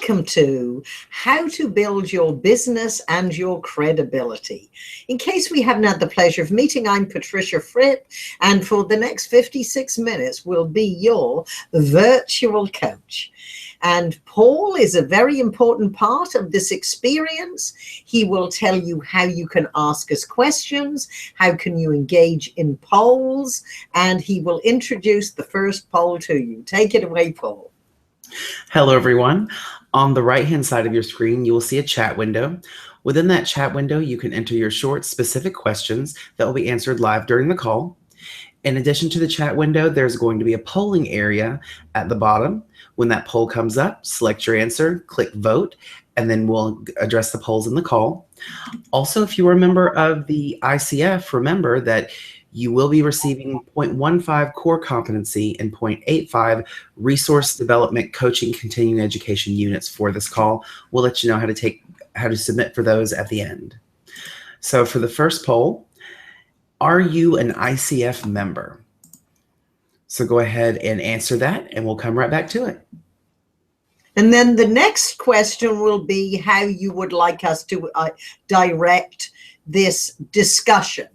welcome to How to Build Your Business and Your Credibility. In case we haven't had the pleasure of meeting, I'm Patricia Fripp, and for the next 56 minutes will be your virtual coach. And Paul is a very important part of this experience. He will tell you how you can ask us questions, how can you engage in polls, and he will introduce the first poll to you. Take it away, Paul. Hello, everyone. On the right-hand side of your screen, you will see a chat window. Within that chat window, you can enter your short, specific questions that will be answered live during the call. In addition to the chat window, there's going to be a polling area at the bottom. When that poll comes up, select your answer, click vote, and then we'll address the polls in the call. Also, if you are a member of the ICF, remember that you will be receiving 0.15 core competency and 0.85 resource development coaching continuing education units for this call. We'll let you know how to submit for those at the end. So for the first poll, are you an ICF member? So go ahead and answer that, and we'll come right back to it. And then the next question will be how you would like us to direct this discussion.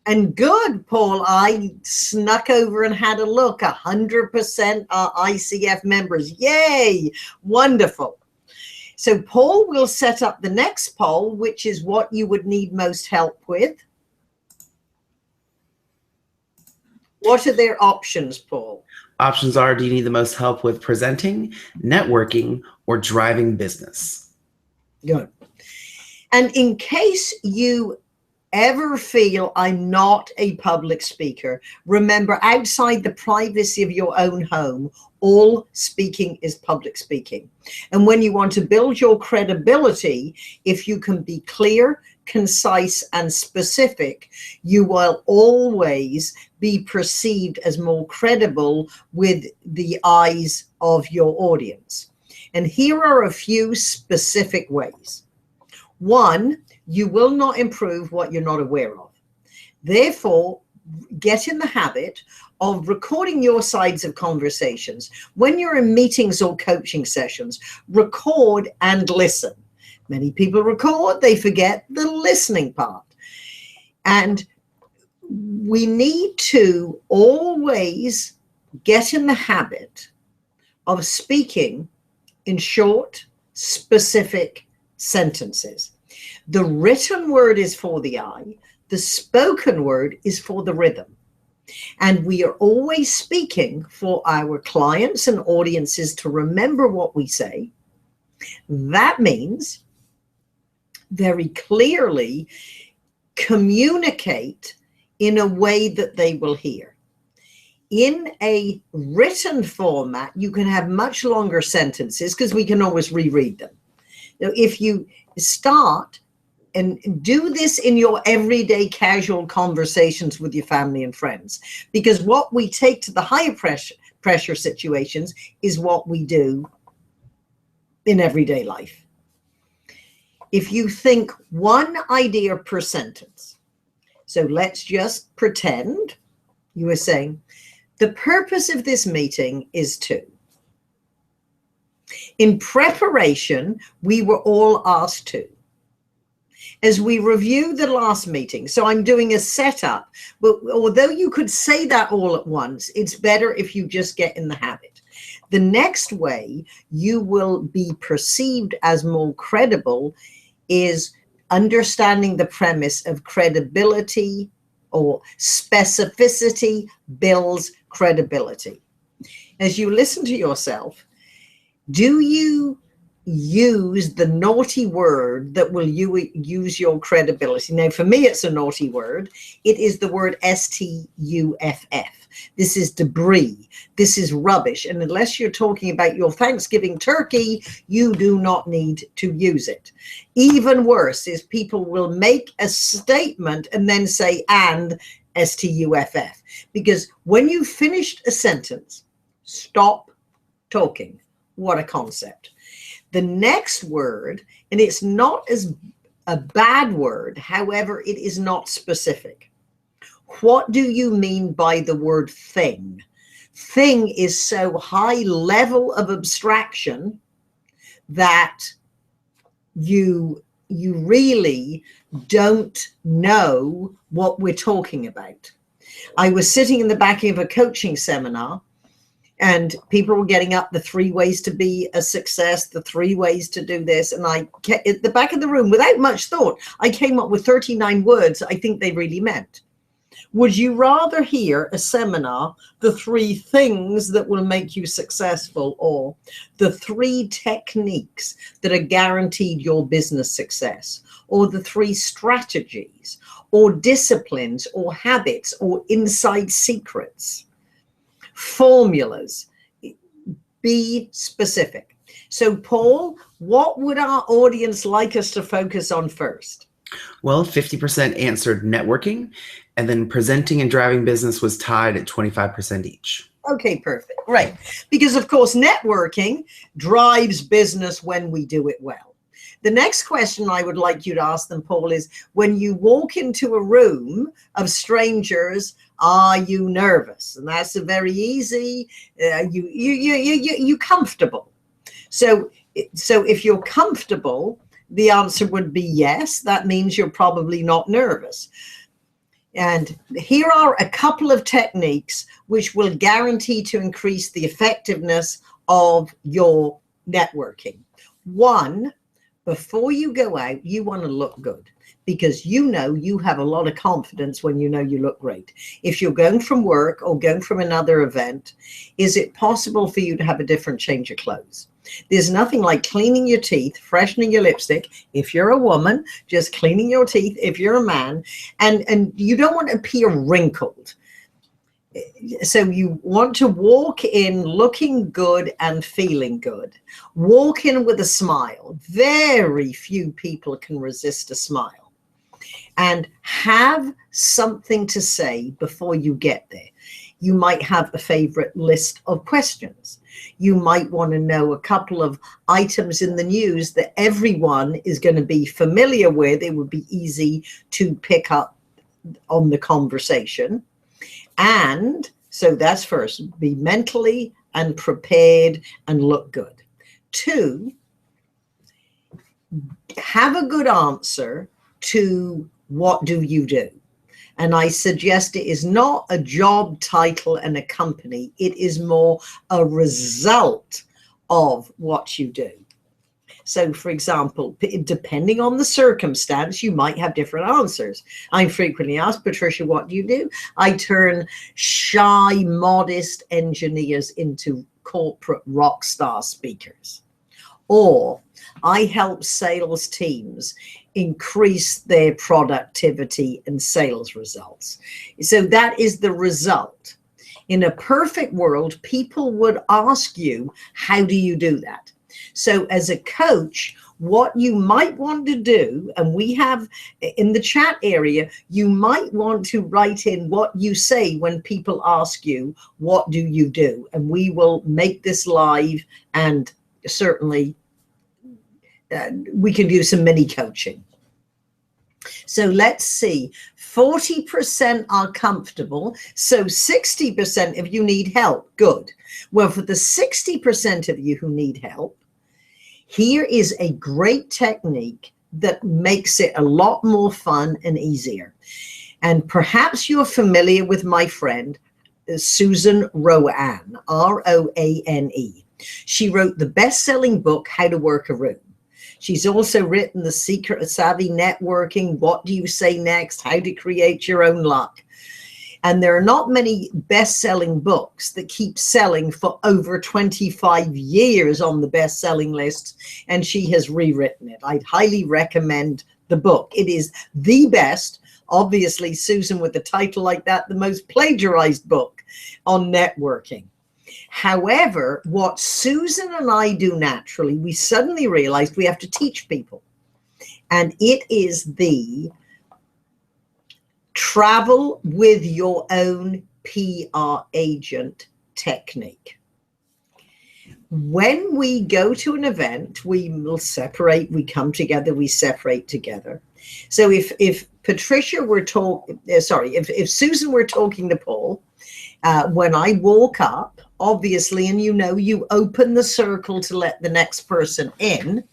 And good, Paul, I snuck over and had a look. 100% are ICF members. Yay, wonderful. So Paul will set up the next poll, which is what you would need most help with. What are their options, Paul? Options are, do you need the most help with presenting, networking, or driving business? Good. And in case you ever feel I'm not a public speaker, remember, outside the privacy of your own home, all speaking is public speaking. And when you want to build your credibility, if you can be clear, concise, and specific, you will always be perceived as more credible with the eyes of your audience. And here are a few specific ways. One, you will not improve what you're not aware of. Therefore, get in the habit of recording your sides of conversations. When you're in meetings or coaching sessions, record and listen. Many people record, they forget the listening part. And we need to always get in the habit of speaking in short, specific sentences. The written word is for the eye, the spoken word is for the rhythm. And we are always speaking for our clients and audiences to remember what we say. That means very clearly communicate in a way that they will hear. In a written format, you can have much longer sentences because we can always reread them. Now, if you start and do this in your everyday casual conversations with your family and friends, because what we take to the higher pressure situations is what we do in everyday life. If you think one idea per sentence, so let's just pretend you were saying, the purpose of this meeting is to. In preparation, we were all asked to. As we review the last meeting, so I'm doing a setup, but although you could say that all at once, it's better if you just get in the habit. The next way you will be perceived as more credible is understanding the premise of credibility or specificity builds credibility. As you listen to yourself, do you use the naughty word that will use your credibility? Now, for me, it's a naughty word. It is the word stuff. This is debris. This is rubbish. And unless you're talking about your Thanksgiving turkey, you do not need to use it. Even worse is people will make a statement and then say, and stuff. Because when you finished a sentence, stop talking. What a concept. The next word, and it's not as a bad word, however, it is not specific. What do you mean by the word thing? Thing is so high level of abstraction that you really don't know what we're talking about. I was sitting in the back of a coaching seminar, and people were getting up the 3 ways to be a success, the 3 ways to do this. And I, at the back of the room, without much thought, I came up with 39 words I think they really meant. Would you rather hear a seminar, the 3 things that will make you successful, or the 3 techniques that are guaranteed your business success, or the 3 strategies, or disciplines, or habits, or inside secrets, formulas? Be specific. So, Paul, what would our audience like us to focus on first? Well, 50% answered networking, and then presenting and driving business was tied at 25% each. Okay, perfect. Right. Because, of course, networking drives business when we do it well. The next question I would like you to ask them, Paul, is when you walk into a room of strangers, are you nervous? And that's a very easy, you comfortable. So if you're comfortable, the answer would be yes. That means you're probably not nervous. And here are a couple of techniques which will guarantee to increase the effectiveness of your networking. 1, before you go out, you want to look good, because you know you have a lot of confidence when you know you look great. If you're going from work or going from another event, is it possible for you to have a different change of clothes? There's nothing like cleaning your teeth, freshening your lipstick. If you're a woman, just cleaning your teeth. If you're a man, and you don't want to appear wrinkled. So you want to walk in looking good and feeling good. Walk in with a smile. Very few people can resist a smile. And have something to say before you get there. You might have a favorite list of questions. You might want to know a couple of items in the news that everyone is going to be familiar with. It would be easy to pick up on the conversation. And so that's first, be mentally and prepared and look good. 2, have a good answer to what do you do? And I suggest it is not a job title and a company. It is more a result of what you do. So, for example, depending on the circumstance, you might have different answers. I'm frequently asked, Patricia, what do you do? I turn shy, modest engineers into corporate rock star speakers. Or I help sales teams increase their productivity and sales results. So that is the result. In a perfect world, people would ask you, how do you do that? So as a coach, what you might want to do, and we have in the chat area, you might want to write in what you say when people ask you, what do you do? And we will make this live, and certainly we can do some mini coaching. So let's see, 40% are comfortable. So 60% of you need help. Good. Well, for the 60% of you who need help, here is a great technique that makes it a lot more fun and easier. And perhaps you're familiar with my friend, Susan Roane, R-O-A-N-E. She wrote the best-selling book, How to Work a Room. She's also written The Secret of Savvy Networking, What Do You Say Next, How to Create Your Own Luck. And there are not many best-selling books that keep selling for over 25 years on the best-selling lists, and she has rewritten it. I'd highly recommend the book. It is the best, obviously, Susan, with a title like that, the most plagiarized book on networking. However, what Susan and I do naturally, we suddenly realized we have to teach people. And it is the travel with your own PR agent technique. When we go to an event, we will separate, we come together, we separate together. So if Patricia were talking, if Susan were talking to Paul, when I walk up obviously, and you open the circle to let the next person in,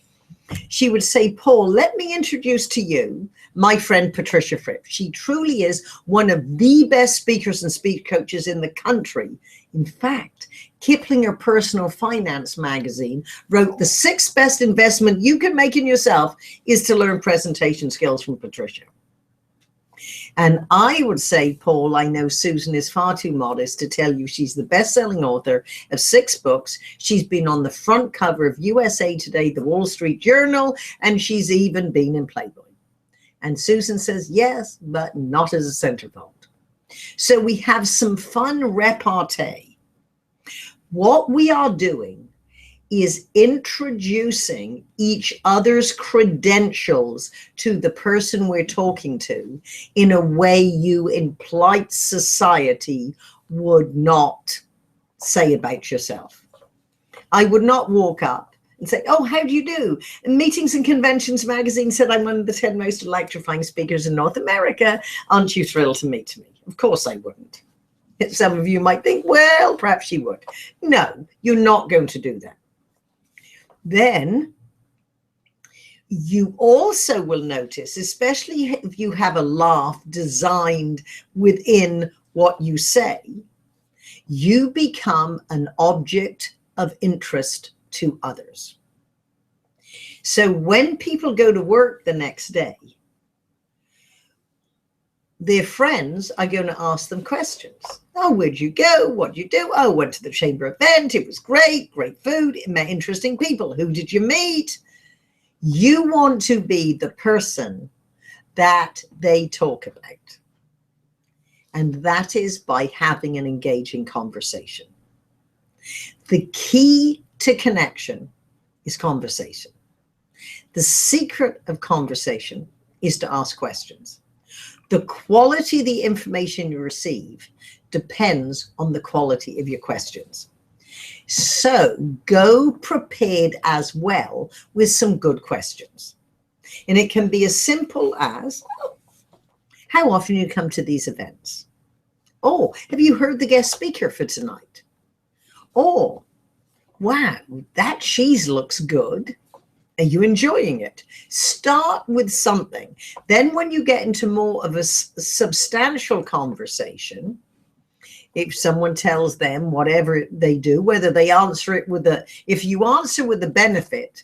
she would say, Paul, let me introduce to you my friend Patricia Fripp. She truly is one of the best speakers and speech coaches in the country. In fact, Kiplinger Personal Finance magazine wrote the 6th best investment you can make in yourself is to learn presentation skills from Patricia. And I would say, Paul, I know Susan is far too modest to tell you she's the best-selling author of 6 books. She's been on the front cover of USA Today, the Wall Street Journal, and she's even been in Playboy. And Susan says, yes, but not as a centerfold. So we have some fun repartee. What we are doing is introducing each other's credentials to the person we're talking to in a way you in polite society would not say about yourself. I would not walk up and say, oh, how do you do? And Meetings and Conventions magazine said I'm one of the 10 most electrifying speakers in North America. Aren't you thrilled to meet me? Of course I wouldn't. Some of you might think, well, perhaps you would. No, you're not going to do that. Then you also will notice, especially if you have a laugh designed within what you say, you become an object of interest to others. So when people go to work the next day, their friends are going to ask them questions. Oh, where'd you go? What'd you do? Oh, went to the chamber event. It was great food. It met interesting people. Who did you meet? You want to be the person that they talk about. And that is by having an engaging conversation. The key to connection is conversation. The secret of conversation is to ask questions. The quality of the information you receive depends on the quality of your questions. So go prepared as well with some good questions. And it can be as simple as, how often you come to these events? Oh, have you heard the guest speaker for tonight? Oh, wow, that cheese looks good. Are you enjoying it? Start with something. Then when you get into more of a substantial conversation, if someone tells them whatever they do, whether they answer it with if you answer with the benefit,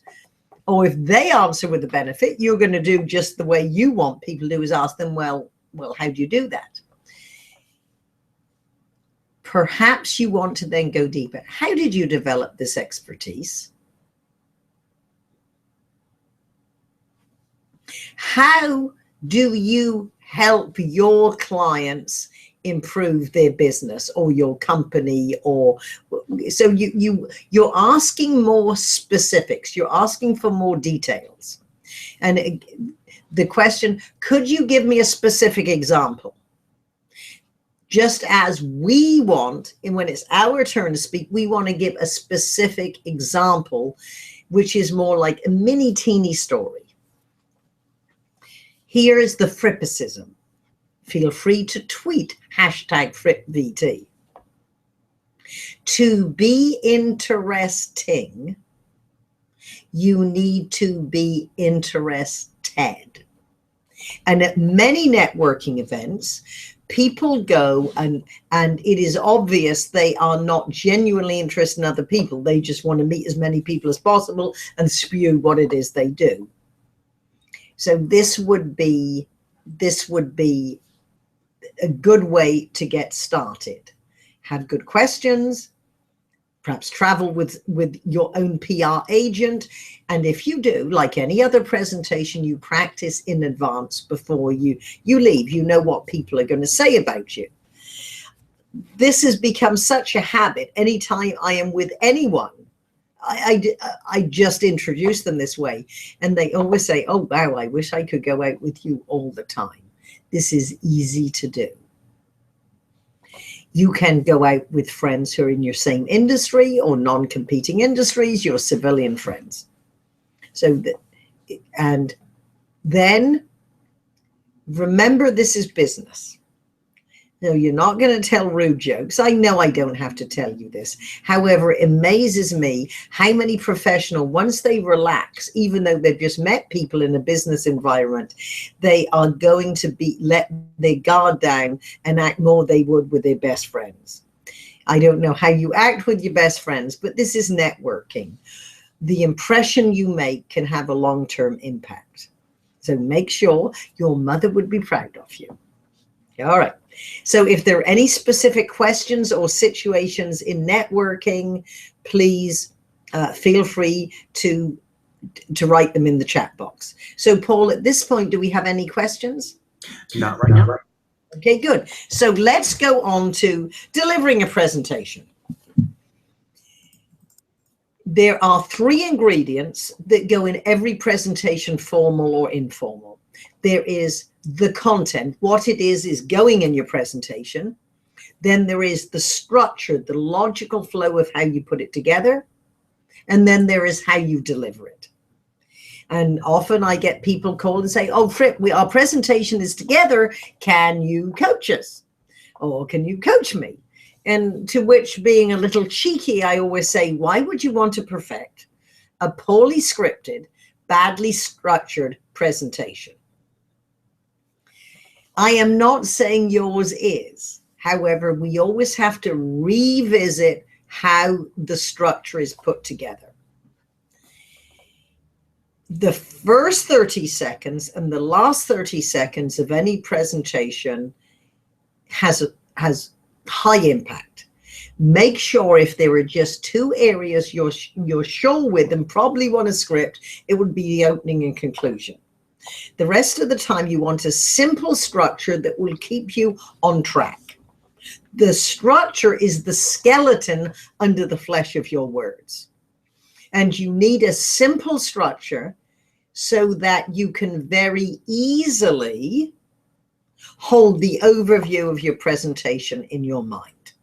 or if they answer with the benefit, you're going to do just the way you want people to do, is ask them, well, how do you do that? Perhaps you want to then go deeper. How did you develop this expertise? How do you help your clients improve their business or your company? Or so you're asking more specifics. You're asking for more details. And the question, could you give me a specific example? Just as we want, and when it's our turn to speak, we want to give a specific example, which is more like a mini teeny story. Here is the Frippicism. Feel free to tweet #FrippVT. To be interesting, you need to be interested. And at many networking events, people go and it is obvious they are not genuinely interested in other people. They just want to meet as many people as possible and spew what it is they do. So this would be a good way to get started. Have good questions, perhaps travel with your own PR agent. And if you do, like any other presentation, you practice in advance before you leave. You know what people are going to say about you. This has become such a habit. Anytime I am with anyone, I just introduce them this way. And they always say, oh, wow, I wish I could go out with you all the time. This is easy to do. You can go out with friends who are in your same industry or non-competing industries, your civilian friends. And then remember, this is business. No, you're not going to tell rude jokes. I know I don't have to tell you this. However, it amazes me how many professionals, once they relax, even though they've just met people in a business environment, they are going to let their guard down and act more they would with their best friends. I don't know how you act with your best friends, but this is networking. The impression you make can have a long-term impact. So make sure your mother would be proud of you. All right. So if there are any specific questions or situations in networking, please feel free to write them in the chat box. So Paul, at this point, do we have any questions? Not right now. Okay, good. So let's go on to delivering a presentation. There are 3 ingredients that go in every presentation, formal or informal. There is the content, what it is going in your presentation. Then there is the structure, the logical flow of how you put it together. And then there is how you deliver it. And often I get people call and say, oh, Fripp, our presentation is together. Can you coach us? Or can you coach me? And to which, being a little cheeky, I always say, why would you want to perfect a poorly scripted, badly structured presentation? I am not saying yours is. However, we always have to revisit how the structure is put together. The first 30 seconds and the last 30 seconds of any presentation has high impact. Make sure if there are just 2 areas you're sure with and probably want a script, it would be the opening and conclusion. The rest of the time, you want a simple structure that will keep you on track. The structure is the skeleton under the flesh of your words. And you need a simple structure so that you can very easily hold the overview of your presentation in your mind.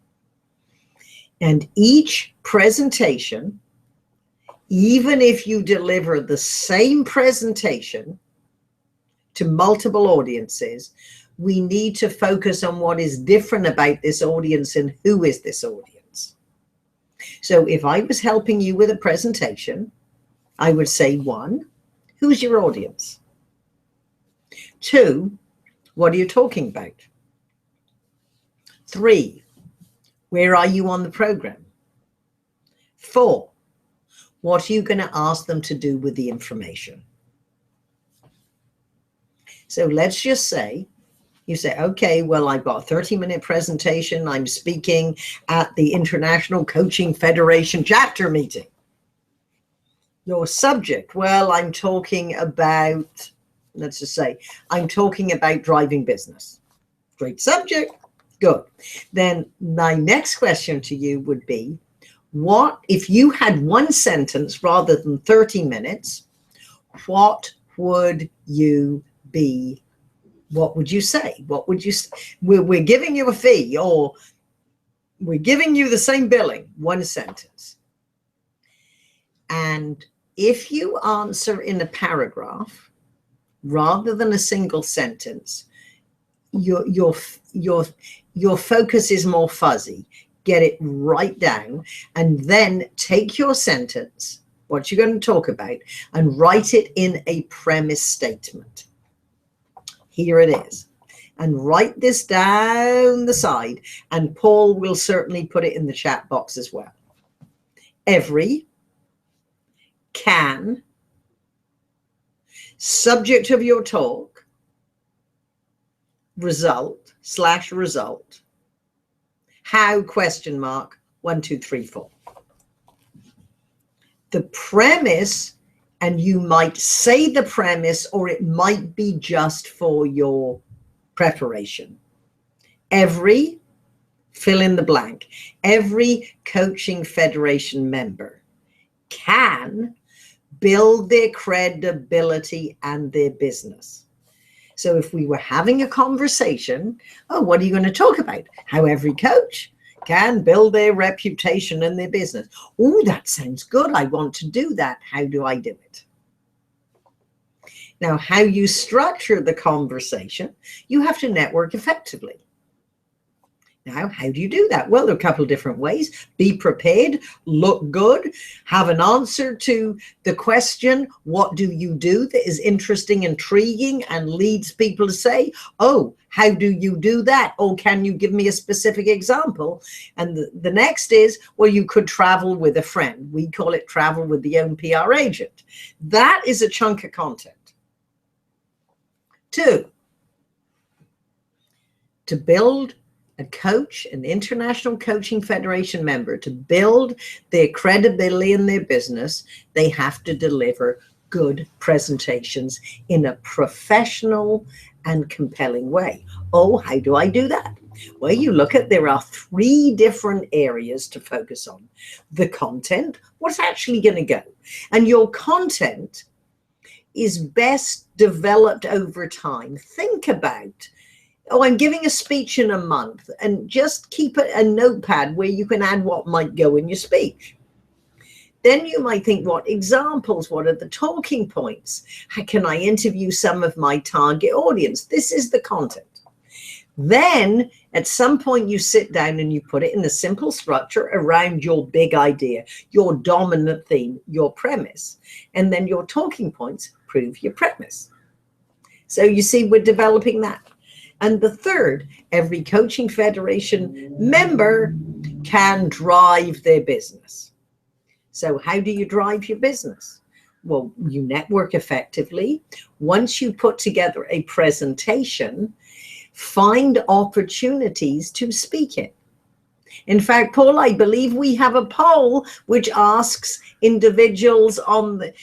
And each presentation, even if you deliver the same presentation to multiple audiences, we need to focus on what is different about this audience and who is this audience. So if I was helping you with a presentation, I would say, 1, who's your audience? 2, what are you talking about? 3, where are you on the program? 4, what are you going to ask them to do with the information? So let's just say, you say, okay, well, I've got a 30-minute presentation. I'm speaking at the International Coaching Federation chapter meeting. Your subject, well, I'm talking about, let's just say, I'm talking about driving business. Great subject. Good. Then my next question to you would be, what, if you had 1 sentence rather than 30 minutes, what would you be? What would you say? What would you say? We're giving you a fee, or we're giving you the same billing, 1 sentence. And if you answer in a paragraph rather than a single sentence, your focus is more fuzzy. Get it right down, and then take your sentence, what you're going to talk about, and write it in a premise statement. Here it is. And write this down the side, and Paul will certainly put it in the chat box as well. Every, can, subject of your talk, result, how, question mark, 1, 2, 3, 4. The premise, and you might say the premise, or it might be just for your preparation. Every, fill in the blank, every coaching federation member can build their credibility and their business. So if we were having a conversation, oh, what are you going to talk about? How every coach can build their reputation and their business. Oh, that sounds good. I want to do that. How do I do it? Now, how you structure the conversation, you have to network effectively. Now, how do you do that? Well, there are a couple of different ways. Be prepared, look good, have an answer to the question, what do you do, that is interesting, intriguing, and leads people to say, oh, how do you do that? Or can you give me a specific example? And the next is, well, you could travel with a friend. We call it travel with the own PR agent. That is a chunk of content. 2, to build a coach, an International Coaching Federation member, to build their credibility in their business, they have to deliver good presentations in a professional and compelling way. Oh, how do I do that? Well, you look at, there are 3 different areas to focus on. The content, what's actually going to go. And your content is best developed over time. Think about, oh, I'm giving a speech in a month, and just keep a notepad where you can add what might go in your speech. Then you might think, what examples? What are the talking points? How can I interview some of my target audience? This is the content. Then at some point you sit down and you put it in a simple structure around your big idea, your dominant theme, your premise, and then your talking points prove your premise. So you see, we're developing that. And the third, every Coaching Federation member can drive their business. So how do you drive your business? Well, you network effectively. Once you put together a presentation, find opportunities to speak it. In fact, Paul, I believe we have a poll which asks individuals on the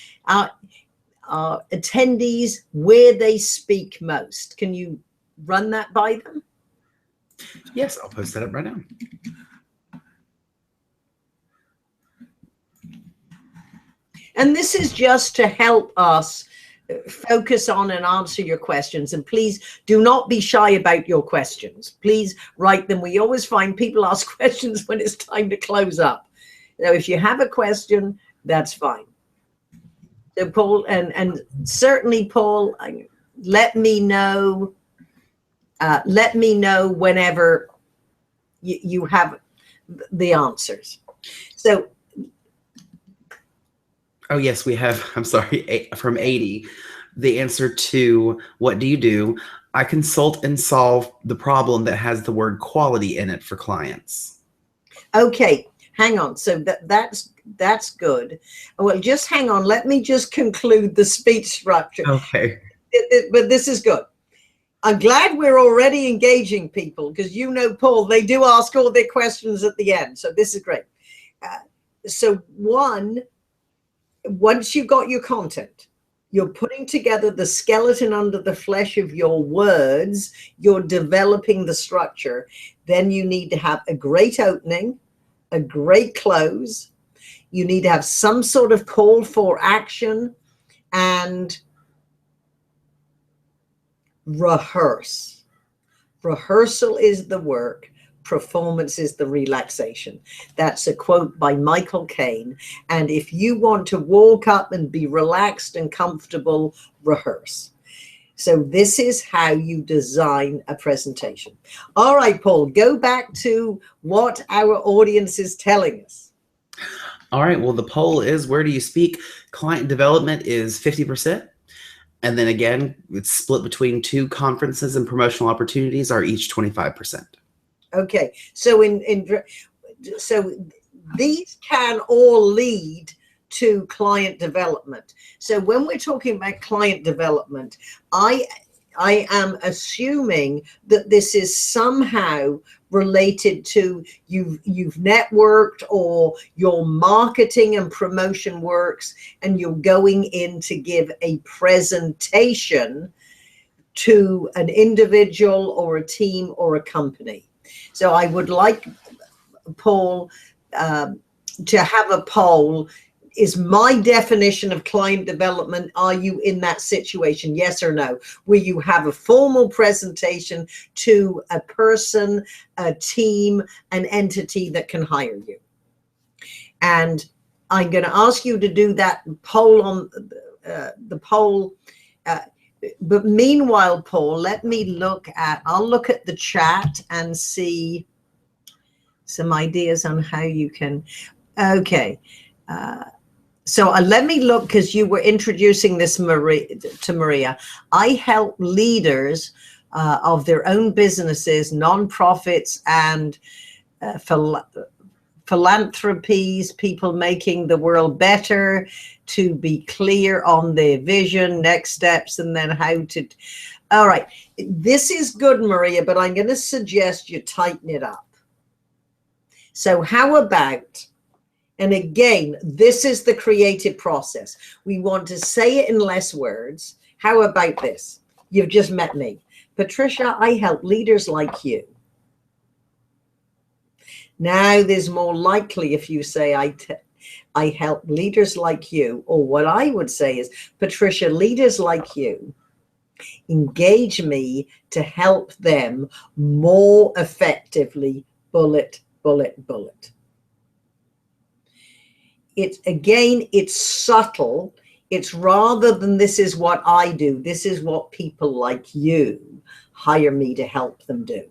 attendees where they speak most. Can you run that by them? Yes, I'll post that up right now. And this is just to help us focus on and answer your questions. And please do not be shy about your questions. Please write them. We always find people ask questions when it's time to close up. So if you have a question, that's fine. So Paul, and certainly Paul, let me know whenever you have the answers. So, oh yes, we have, I'm sorry, from 80, the answer to what do you do? I consult and solve the problem that has the word quality in it for clients. Okay, hang on. So that's good. Well, just hang on. Let me just conclude the speech structure. Okay. But this is good. I'm glad we're already engaging people, because you know, Paul, they do ask all their questions at the end. So this is great. So once you've got your content, you're putting together the skeleton under the flesh of your words, you're developing the structure, then you need to have a great opening, a great close. You need to have some sort of call for action, and rehearse. Rehearsal is the work. Performance is the relaxation. That's a quote by Michael Caine. And if you want to walk up and be relaxed and comfortable, rehearse. So this is how you design a presentation. All right, Paul, go back to what our audience is telling us. All right. Well, the poll is, where do you speak? Client development is 50%. And then again, it's split between 2 conferences, and promotional opportunities are each 25%. Okay. So so these can all lead to client development. So when we're talking about client development, I am assuming that this is somehow related to you've networked, or your marketing and promotion works, and you're going in to give a presentation to an individual or a team or a company. So I would like, Paul, to have a poll. Is my definition of client development, are you in that situation? Yes or no? Where you have a formal presentation to a person, a team, an entity that can hire you. And I'm going to ask you to do that poll on the poll. But meanwhile, Paul, let me I'll look at the chat and see some ideas on how you can, okay. So let me look, because you were introducing this to Maria. I help leaders of their own businesses, nonprofits, and philanthropies, people making the world better, to be clear on their vision, next steps, and then how to. All right, this is good, Maria, but I'm going to suggest you tighten it up. So how about, and again, this is the creative process. We want to say it in less words. How about this? You've just met me. Patricia, I help leaders like you. Now there's more likely if you say, I help leaders like you, or what I would say is, Patricia, leaders like you engage me to help them more effectively, bullet, bullet, bullet. It's subtle. It's rather than this is what I do, this is what people like you hire me to help them do.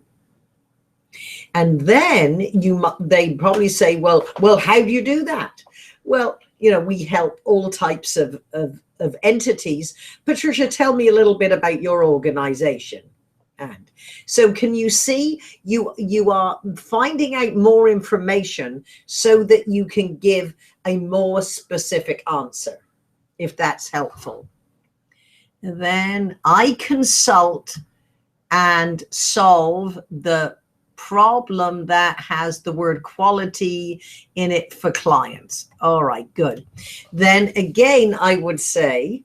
And then they probably say, well, how do you do that? Well, we help all types of entities. Patricia, tell me a little bit about your organization. And so can you see, you are finding out more information so that you can give a more specific answer, if that's helpful. And then I consult and solve the problem that has the word quality in it for clients. All right, good. Then again, I would say,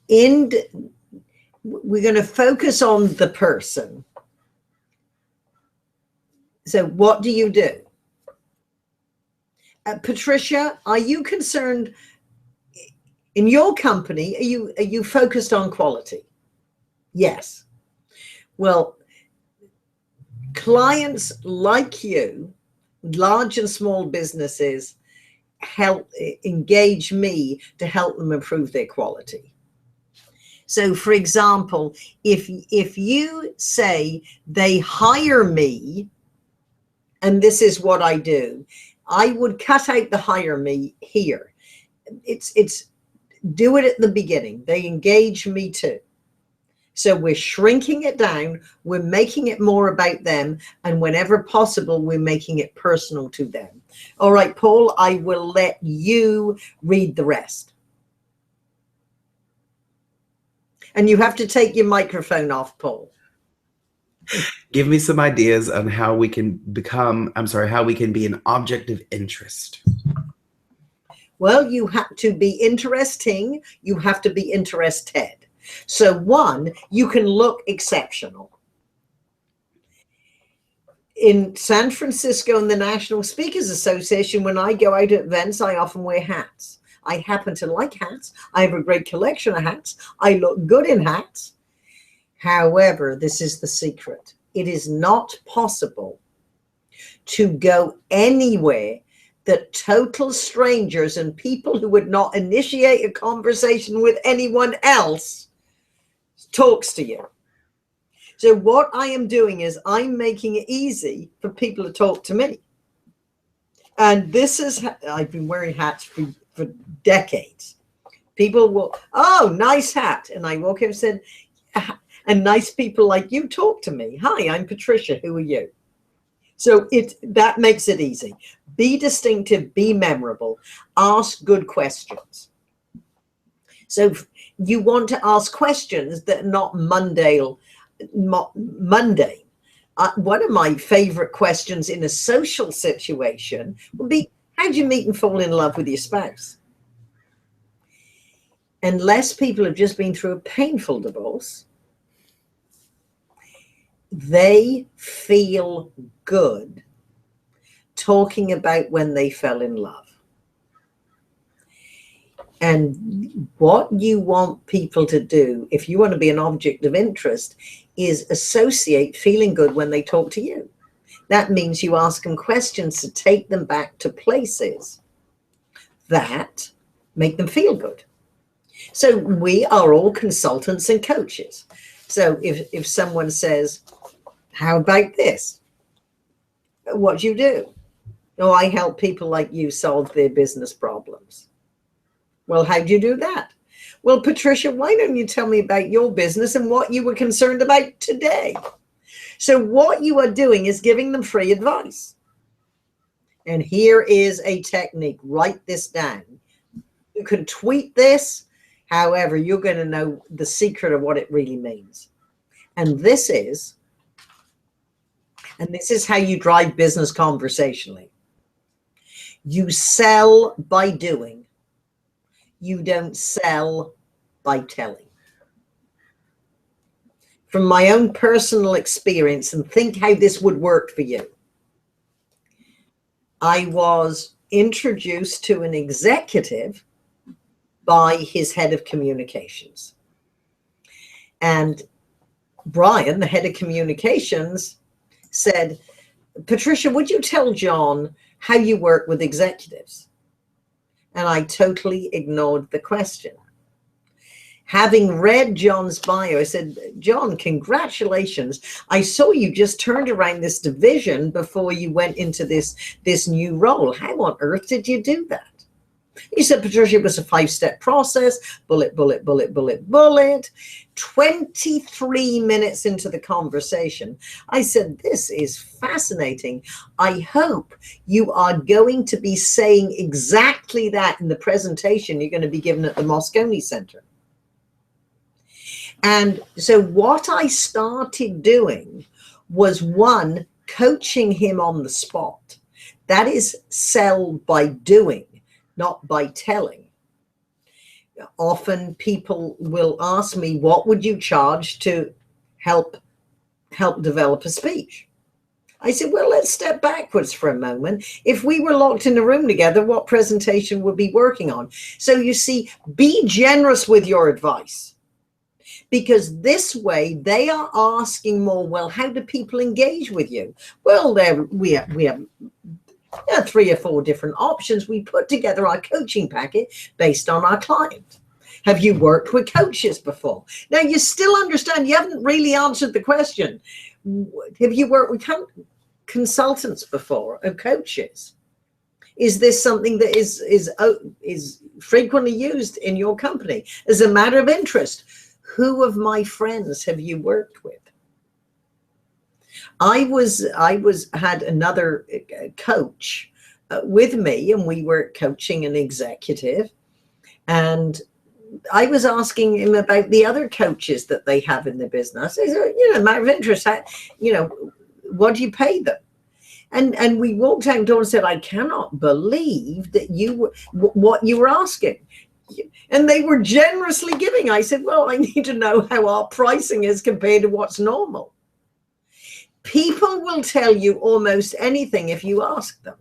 we're going to focus on the person. So what do you do? Patricia, are you concerned in your company? Are you focused on quality? Yes. Well, clients like you, large and small businesses, engage me to help them improve their quality. So for example, if you say they hire me and this is what I do, I would cut out the hire me here. It's do it at the beginning. They engage me too. So we're shrinking it down. We're making it more about them. And whenever possible, we're making it personal to them. All right, Paul, I will let you read the rest. And you have to take your microphone off, Paul. Give me some ideas on how we can how we can be an object of interest. Well, you have to be interesting. You have to be interested. So one, you can look exceptional. In San Francisco and the National Speakers Association, when I go out at events, I often wear hats. I happen to like hats. I have a great collection of hats. I look good in hats. However, this is the secret. It is not possible to go anywhere that total strangers and people who would not initiate a conversation with anyone else talks to you. So what I am doing is I'm making it easy for people to talk to me. And this is, I've been wearing hats for decades. People will, oh, nice hat. And I walk in and said, yeah. And nice people like you talk to me. Hi, I'm Patricia. Who are you? So that makes it easy. Be distinctive, be memorable, ask good questions. So you want to ask questions that are not mundane. One of my favorite questions in a social situation would be, how'd you meet and fall in love with your spouse? Unless people have just been through a painful divorce, they feel good talking about when they fell in love. And what you want people to do, if you want to be an object of interest, is associate feeling good when they talk to you. That means you ask them questions to take them back to places that make them feel good. So we are all consultants and coaches. So if someone says, how about this? What do you do? Oh, I help people like you solve their business problems. Well, how do you do that? Well, Patricia, why don't you tell me about your business and what you were concerned about today? So what you are doing is giving them free advice. And here is a technique. Write this down. You can tweet this. However, you're going to know the secret of what it really means. And this is how you drive business conversationally. You sell by doing. You don't sell by telling. From my own personal experience, and think how this would work for you. I was introduced to an executive by his head of communications. And Brian, the head of communications, said, Patricia, would you tell John how you work with executives? And I totally ignored the question. Having read John's bio, I said, John, congratulations. I saw you just turned around this division before you went into this new role. How on earth did you do that? He said, Patricia, it was a 5-step process, bullet, bullet, bullet, bullet, bullet. 23 minutes into the conversation, I said, this is fascinating. I hope you are going to be saying exactly that in the presentation you're going to be given at the Moscone Center. And so what I started doing was, one, coaching him on the spot. That is sell by doing, not by telling. Often people will ask me, what would you charge to help develop a speech? I said, well, let's step backwards for a moment. If we were locked in a room together, what presentation would we be working on? So you see, be generous with your advice. Because this way they are asking more, well, how do people engage with you? Well, we have 3 or 4 different options. We put together our coaching packet based on our client. Have you worked with coaches before? Now, you still understand, you haven't really answered the question. Have you worked with consultants before or coaches? Is this something that is frequently used in your company? As a matter of interest, who of my friends have you worked with? I had another coach with me, and we were coaching an executive, and I was asking him about the other coaches that they have in the business. I said, matter of interest, what do you pay them? And we walked out the door and said, I cannot believe that what you were asking. And they were generously giving. I said, well, I need to know how our pricing is compared to what's normal. People will tell you almost anything if you ask them.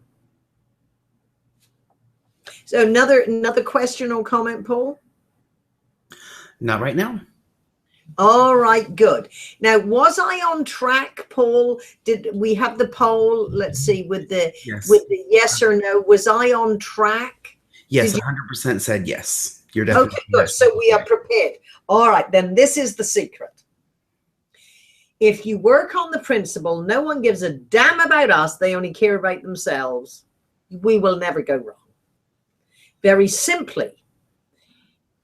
So another question or comment, Paul? Not right now. All right, good. Now, was I on track, Paul? Did we have the poll? Let's see, with the yes or no. Was I on track? Yes, 100% said yes. You're definitely okay. Good. So we are prepared. All right, then this is the secret. If you work on the principle, no one gives a damn about us, they only care about themselves, we will never go wrong. Very simply,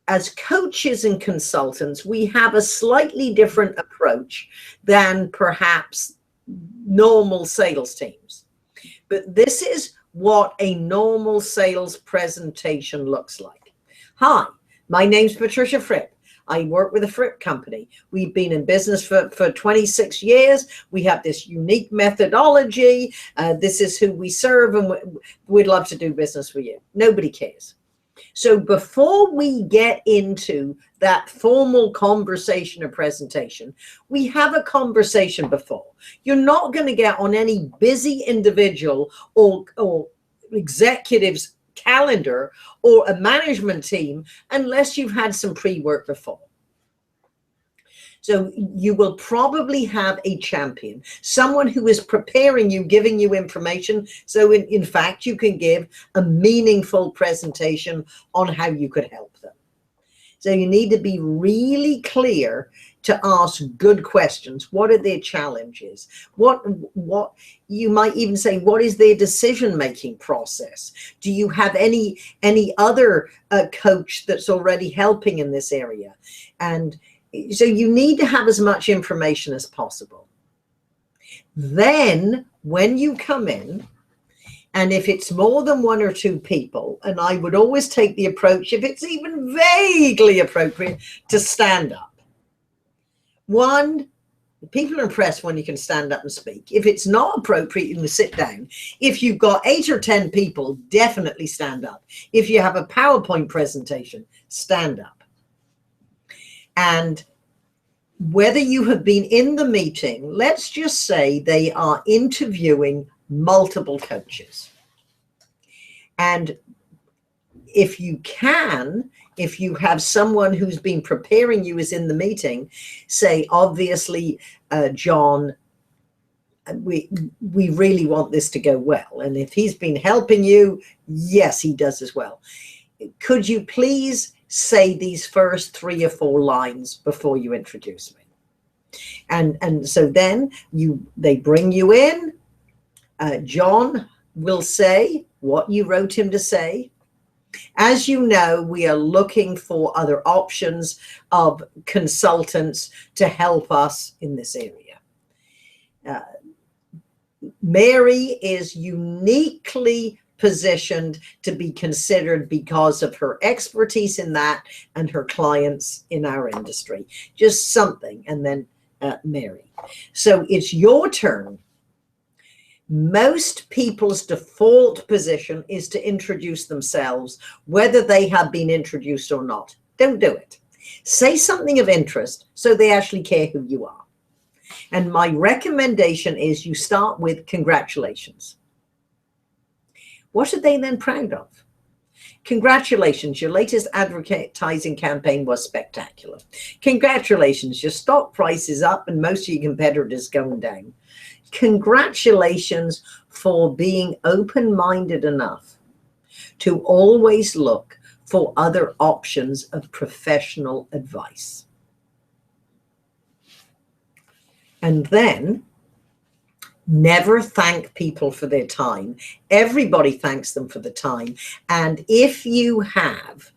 as coaches and consultants, we have a slightly different approach than perhaps normal sales teams. But this is what a normal sales presentation looks like. Hi, my name's Patricia Fripp. I work with a Fripp company. We've been in business for 26 years. We have this unique methodology. This is who we serve, and we'd love to do business with you. Nobody cares. So before we get into that formal conversation or presentation, we have a conversation before. You're not going to get on any busy individual or executive's calendar or a management team unless you've had some pre-work before. So you will probably have a champion, someone who is preparing you, giving you information. So in fact, you can give a meaningful presentation on how you could help them. So you need to be really clear to ask good questions. What are their challenges? What you might even say, what is their decision-making process? Do you have any other coach that's already helping in this area? And so you need to have as much information as possible. Then when you come in, and if it's more than one or two people, and I would always take the approach, if it's even vaguely appropriate, to stand up. One, people are impressed when you can stand up and speak. If it's not appropriate, you can sit down. If you've got 8 or 10 people, definitely stand up. If you have a PowerPoint presentation, stand up. And whether you have been in the meeting, let's just say they are interviewing multiple coaches. And if you can, if you have someone who's been preparing you is in the meeting, say, obviously, John, we really want this to go well. And if he's been helping you, yes, he does as well. Could you please say these first 3 or 4 lines before you introduce me? And so then they bring you in. John will say what you wrote him to say. As you know, we are looking for other options of consultants to help us in this area. Mary is uniquely positioned to be considered because of her expertise in that and her clients in our industry. Just something, and then Mary. So it's your turn. Most people's default position is to introduce themselves, whether they have been introduced or not. Don't do it. Say something of interest so they actually care who you are. And my recommendation is you start with congratulations. What are they then proud of? Congratulations, your latest advertising campaign was spectacular. Congratulations, your stock price is up and most of your competitors going down. Congratulations for being open-minded enough to always look for other options of professional advice. And then never thank people for their time. Everybody thanks them for the time. And if you have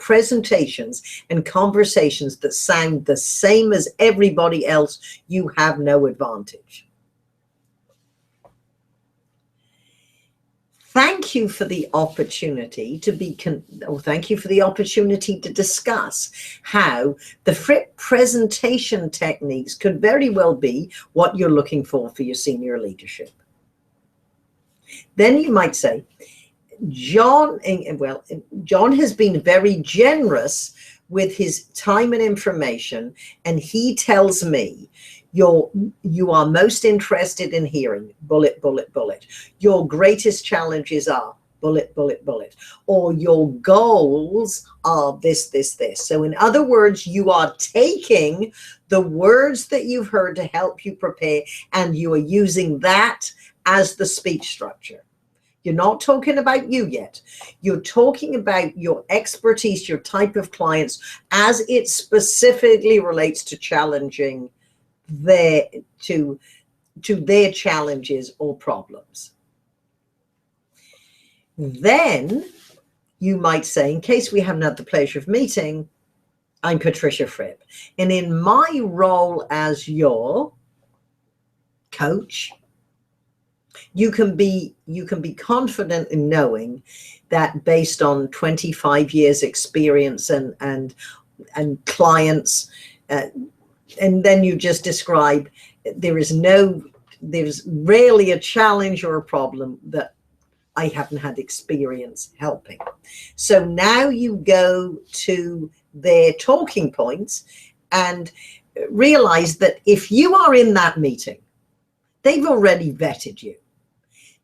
presentations and conversations that sound the same as everybody else, you have no advantage. Thank you for the opportunity to thank you for the opportunity to discuss how the Fripp presentation techniques could very well be what you're looking for your senior leadership. Then you might say, John has been very generous with his time and information, and he tells me you are most interested in hearing bullet, bullet, bullet. Your greatest challenges are bullet, bullet, bullet. Or your goals are this, this, this. So in other words, you are taking the words that you've heard to help you prepare, and you are using that as the speech structure. You're not talking about you yet. You're talking about your expertise, your type of clients, as it specifically relates to challenging their challenges or problems. Then you might say, in case we haven't had the pleasure of meeting, I'm Patricia Fripp, and in my role as your coach, you can be confident in knowing that based on 25 years experience and clients, and then you just describe there's rarely a challenge or a problem that I haven't had experience helping. So now you go to their talking points and realize that if you are in that meeting, they've already vetted you.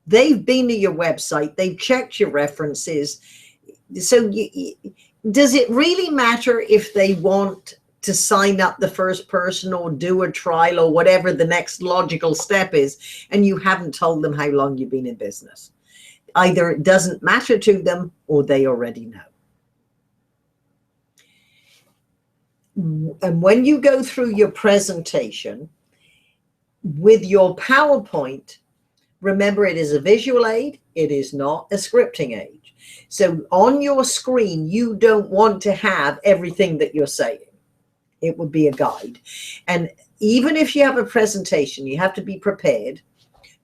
They've been to your website, they've checked your references. So does it really matter if they want to sign up the first person or do a trial or whatever the next logical step is, and you haven't told them how long you've been in business? Either it doesn't matter to them or they already know. And when you go through your presentation with your PowerPoint, remember it is a visual aid, it is not a scripting aid. So on your screen, you don't want to have everything that you're saying. It would be a guide. And even if you have a presentation, you have to be prepared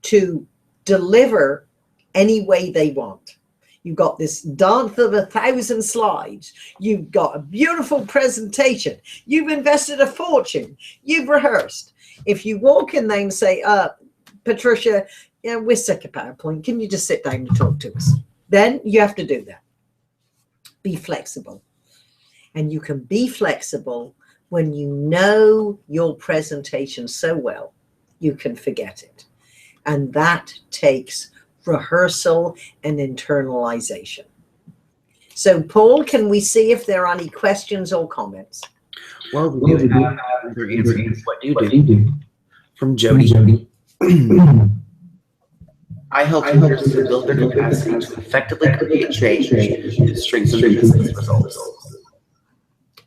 to deliver any way they want. You've got this dance of 1,000 slides. You've got a beautiful presentation. You've invested a fortune. You've rehearsed. If you walk in there and say, Patricia, yeah, we're sick of PowerPoint. Can you just sit down and talk to us? Then you have to do that. Be flexible. And you can be flexible when you know your presentation so well, you can forget it. And that takes rehearsal and internalization. So, Paul, can we see if there are any questions or comments? Well, we do have another answer. What do you do? From Jody. I help leaders to build their capacity to effectively create change to strengthen their business results.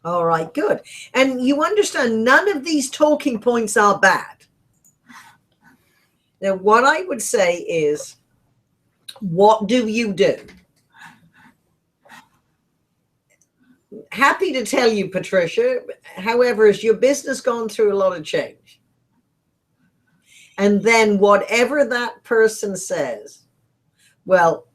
All right, good. And you understand none of these talking points are bad. Now, what I would say is, what do you do? Happy to tell you, Patricia. However, has your business gone through a lot of change? And then whatever that person says, well,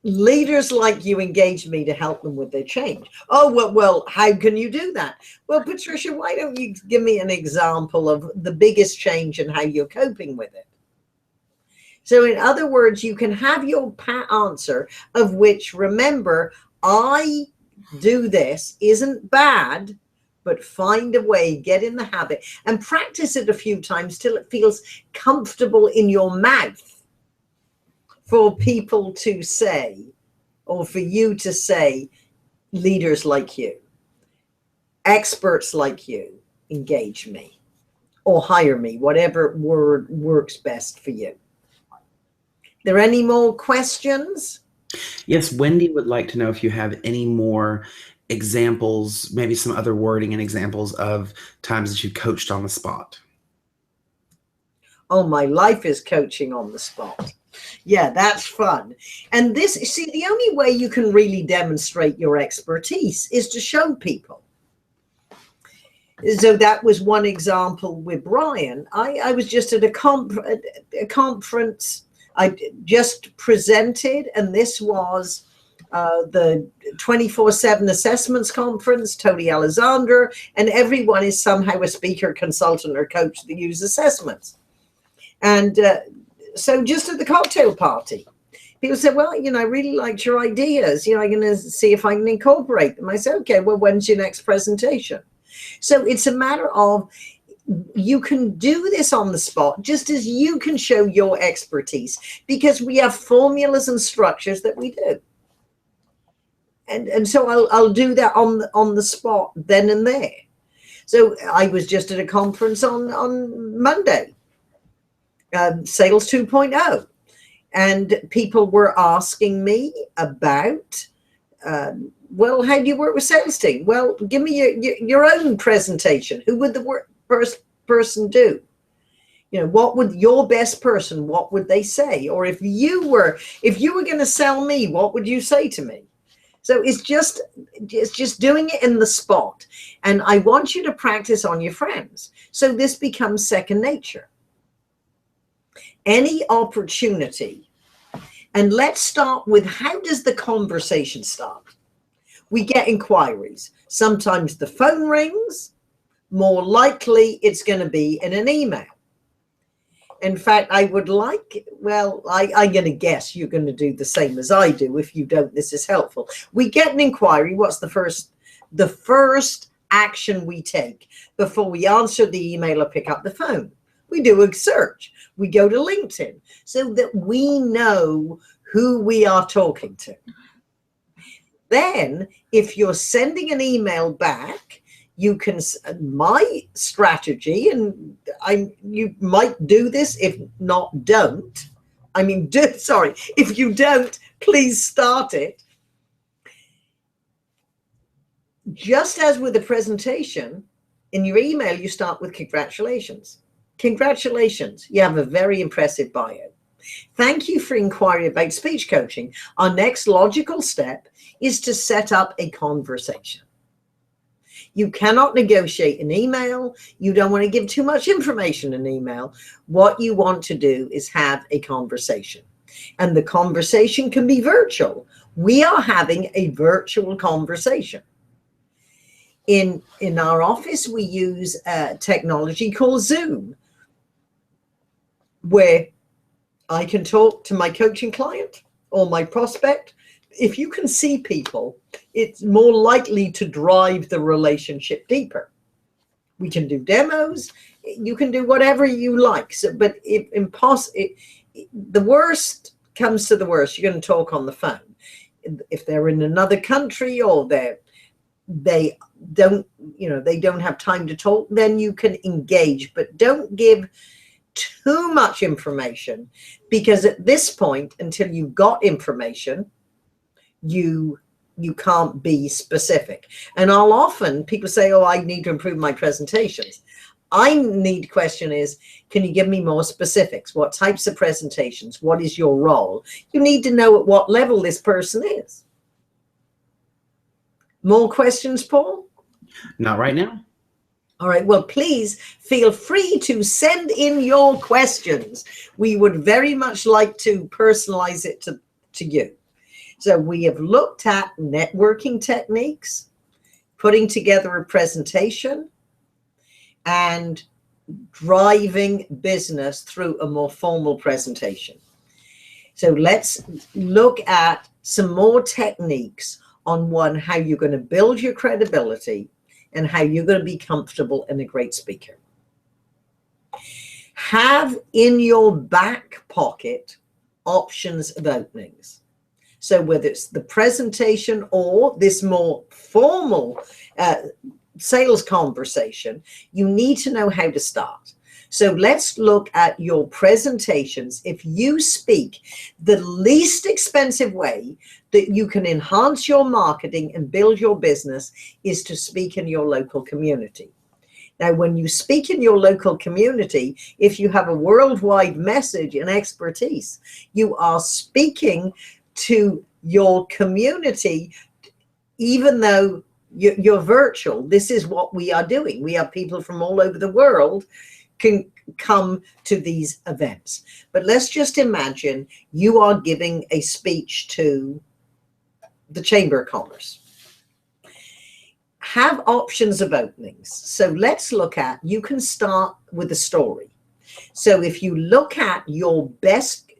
leaders like you engage me to help them with their change. Oh, well, how can you do that? Well, Patricia, why don't you give me an example of the biggest change and how you're coping with it? So in other words, you can have your answer of which, remember, I do this isn't bad, but find a way, get in the habit and practice it a few times till it feels comfortable in your mouth for people to say, or for you to say, leaders like you, experts like you, engage me or hire me, whatever word works best for you. There any more questions? Yes, Wendy would like to know if you have any more examples, maybe some other wording and examples of times that you coached on the spot. Oh, my life is coaching on the spot. Yeah, that's fun. And this, see, the only way you can really demonstrate your expertise is to show people. So that was one example with Brian. I was just at a conference. I just presented, and this was the 24/7 assessments conference, Tony Alexander, and everyone is somehow a speaker, consultant, or coach that use assessments. And so just at the cocktail party, people said, well, I really liked your ideas. I'm going to see if I can incorporate them. I said, okay, well, when's your next presentation? So it's a matter of, you can do this on the spot, just as you can show your expertise, because we have formulas and structures that we do. And so I'll do that on the spot then and there. So I was just at a conference on Monday, Sales 2.0, and people were asking me about, well, how do you work with sales team? Well, give me your own presentation. Who would the first person do? What would your best person, what would they say? Or if you were going to sell me, what would you say to me? So it's just doing it in the spot. And I want you to practice on your friends. So this becomes second nature. Any opportunity. And let's start with, how does the conversation start? We get inquiries. Sometimes the phone rings. More likely it's going to be in an email. In fact, I'm going to guess you're going to do the same as I do. If you don't, this is helpful. We get an inquiry. What's the first action we take before we answer the email or pick up the phone? We do a search. We go to LinkedIn so that we know who we are talking to. Then, if you're sending an email back, you can, my strategy, and you might do this, if not, don't. If you don't, please start it. Just as with a presentation, in your email, you start with congratulations. Congratulations, you have a very impressive bio. Thank you for inquiring about speech coaching. Our next logical step is to set up a conversation. You cannot negotiate an email. You don't want to give too much information in email. What you want to do is have a conversation. And the conversation can be virtual. We are having a virtual conversation. In our office, we use technology called Zoom, where I can talk to my coaching client or my prospect. If you can see people, it's more likely to drive the relationship deeper. We can do demos. You can do whatever you like. So, but the worst comes to the worst, you're going to talk on the phone. If they're in another country or they don't have time to talk, then you can engage, but don't give too much information, because at this point, until you've got information, you can't be specific. And I'll often, people say, oh, I need to improve my presentations. Question is, can you give me more specifics? What types of presentations? What is your role? You need to know at what level this person is. More questions, Paul? Not right now. All right. Well, please feel free to send in your questions. We would very much like to personalize it to you. So we have looked at networking techniques, putting together a presentation, and driving business through a more formal presentation. So let's look at some more techniques on how you're going to build your credibility and how you're going to be comfortable and a great speaker. Have in your back pocket options of openings. So whether it's the presentation or this more formal sales conversation, you need to know how to start. So let's look at your presentations. If you speak, the least expensive way that you can enhance your marketing and build your business is to speak in your local community. Now, when you speak in your local community, if you have a worldwide message and expertise, you are speaking to your community, even though you're virtual. This is what we are doing. We have people from all over the world can come to these events. But let's just imagine you are giving a speech to the Chamber of Commerce. Have options of openings. So let's look at, you can start with a story. So if you look at your best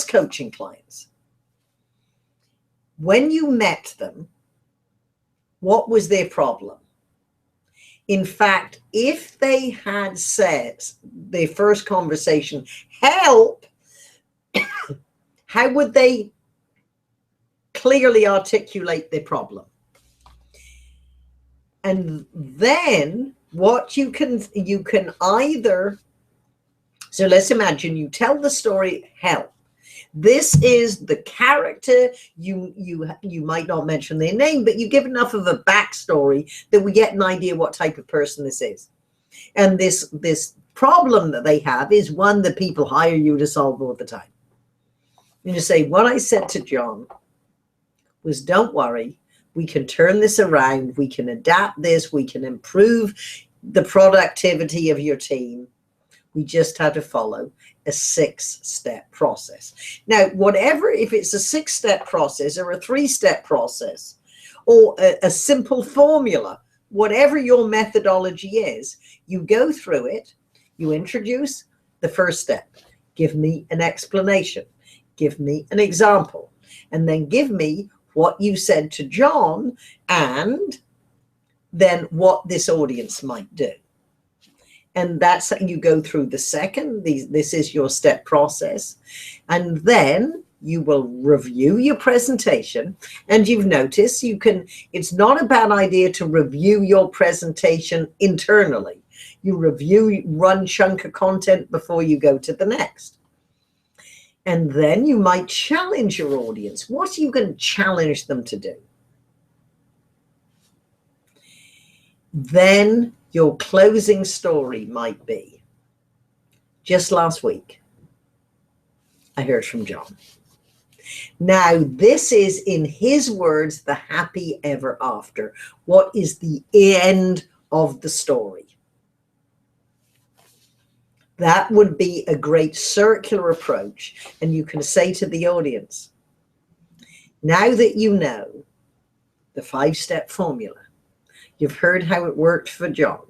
coaching clients, when you met them, what was their problem? In fact, if they had said their first conversation, help, how would they clearly articulate their problem? And then what you can either, so let's imagine you tell the story, help. This is the character. You might not mention their name, but you give enough of a backstory that we get an idea what type of person this is. And this problem that they have is one that people hire you to solve all the time. And you say, what I said to John was, don't worry, we can turn this around. We can adapt this. We can improve the productivity of your team. We just have to follow a 6-step process. Now, if it's a 6-step process or a 3-step process or a simple formula, whatever your methodology is, you go through it, you introduce the first step, give me an explanation, give me an example, and then give me what you said to John and then what this audience might do. And that's how you go through the second. This is your step process. And then you will review your presentation. And you've noticed it's not a bad idea to review your presentation internally. You review one chunk of content before you go to the next. And then you might challenge your audience. What are you going to challenge them to do? then your closing story might be, just last week, I heard from John. Now, this is, in his words, the happy ever after. What is the end of the story? That would be a great circular approach. And you can say to the audience, now that you know the 5-step formula, you've heard how it worked for John.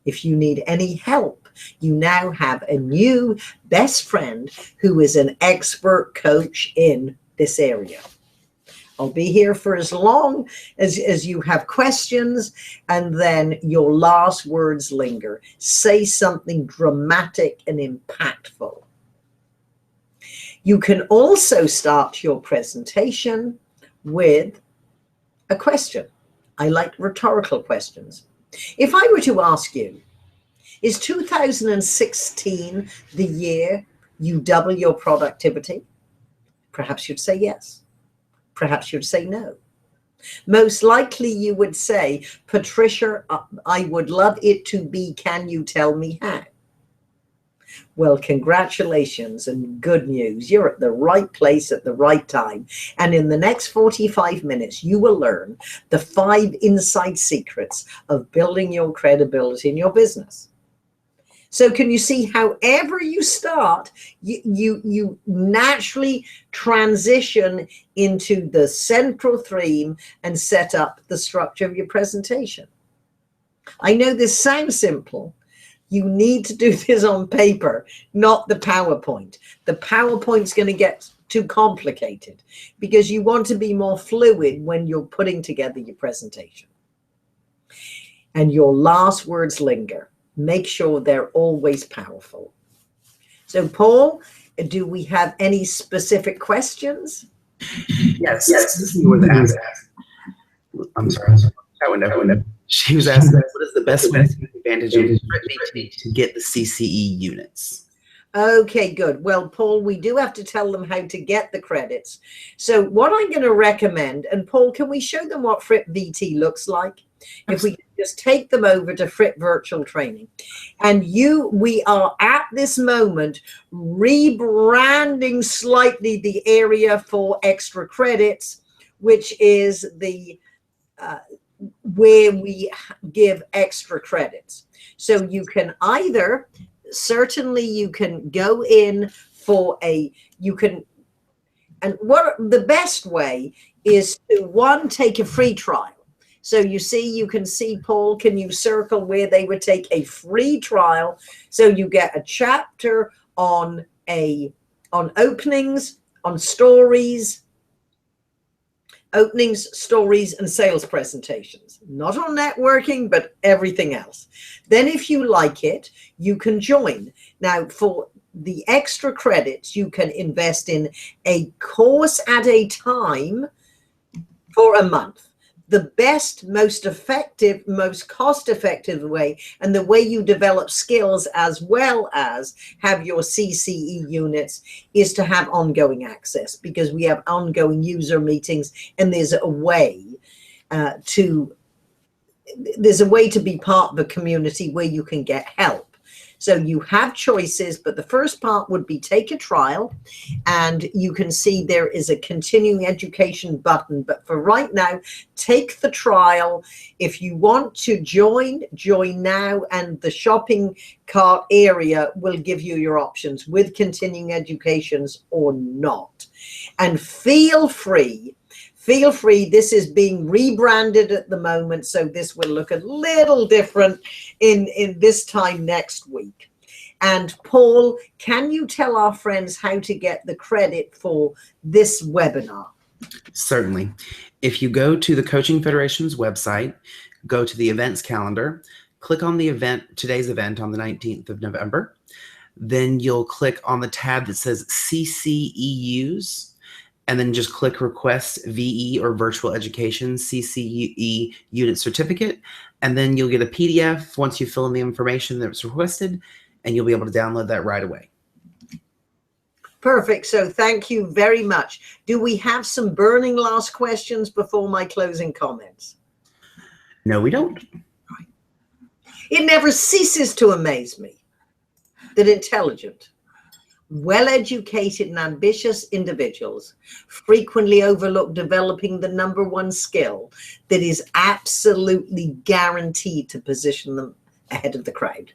If you need any help, you now have a new best friend who is an expert coach in this area. I'll be here for as long as you have questions, and then your last words linger. Say something dramatic and impactful. You can also start your presentation with a question. I like rhetorical questions. If I were to ask you, is 2016 the year you double your productivity? Perhaps you'd say yes. Perhaps you'd say no. Most likely you would say, Patricia, I would love it to be, can you tell me how? Well, congratulations and good news. You're at the right place at the right time. And in the next 45 minutes, you will learn the 5 inside secrets of building your credibility in your business. So can you see, however you start, you naturally transition into the central theme and set up the structure of your presentation. I know this sounds simple. You need to do this on paper, not the PowerPoint. The PowerPoint's going to get too complicated because you want to be more fluid when you're putting together your presentation. And your last words linger. Make sure they're always powerful. So, Paul, do we have any specific questions? Yes. He was asked. I'm sorry. She was asked, what is the best way to take advantage of VT to get the CCE units? Okay, good. Well, Paul, we do have to tell them how to get the credits. So what I'm going to recommend, and Paul, can we show them what Fripp VT looks like? If we just take them over to Fripp Virtual Training. And we are at this moment rebranding slightly the area for extra credits, which is the where we give extra credits. So you can either, certainly you can go in for and what the best way is to, one, take a free trial. So you can see, Paul, can you circle where they would take a free trial? So you get a chapter on openings, on stories, stories, and sales presentations. Not on networking, but everything else. Then if you like it, you can join. Now, for the extra credits, you can invest in a course at a time for a month. The best, most effective, most cost-effective way, and the way you develop skills as well as have your CCE units, is to have ongoing access, because we have ongoing user meetings, and there's a way to be part of a community where you can get help. So you have choices, but the first part would be take a trial, and you can see there is a continuing education button. But for right now, take the trial. If you want to join now, and the shopping cart area will give you your options with continuing educations or not. And feel free. This is being rebranded at the moment, so this will look a little different in this time next week. And Paul, can you tell our friends how to get the credit for this webinar? Certainly. If you go to the Coaching Federation's website, go to the events calendar, click on the event, today's event on the 19th of November, then you'll click on the tab that says CCEUs, and then just click Request VE or Virtual Education CCE Unit Certificate, and then you'll get a PDF once you fill in the information that's requested, and you'll be able to download that right away. Perfect. So thank you very much. Do we have some burning last questions before my closing comments? No, we don't. Right. It never ceases to amaze me that intelligent, well-educated and ambitious individuals frequently overlook developing the number one skill that is absolutely guaranteed to position them ahead of the crowd,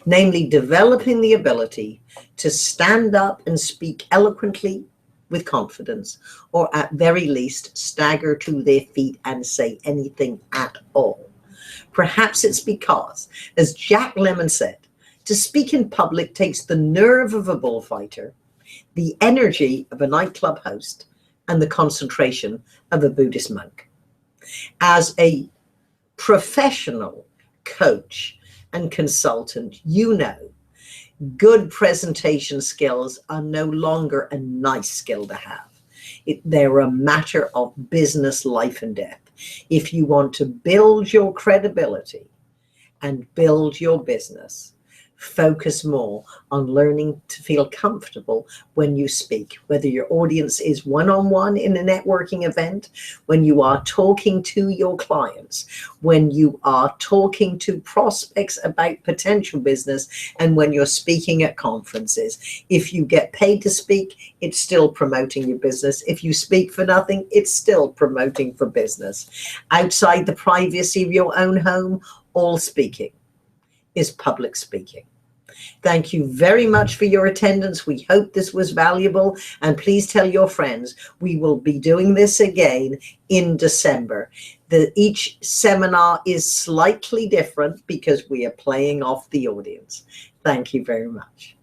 namely developing the ability to stand up and speak eloquently with confidence, or at very least stagger to their feet and say anything at all. Perhaps it's because, as Jack Lemmon said, to speak in public takes the nerve of a bullfighter, the energy of a nightclub host, and the concentration of a Buddhist monk. As a professional coach and consultant, you know good presentation skills are no longer a nice skill to have. They're a matter of business life and death. If you want to build your credibility and build your business, focus more on learning to feel comfortable when you speak, whether your audience is one-on-one in a networking event, when you are talking to your clients, when you are talking to prospects about potential business, and when you're speaking at conferences. If you get paid to speak, it's still promoting your business. If you speak for nothing, it's still promoting for business. Outside the privacy of your own home, all speaking is public speaking. Thank you very much for your attendance. We hope this was valuable, and please tell your friends we will be doing this again in December. Each seminar is slightly different because we are playing off the audience. Thank you very much.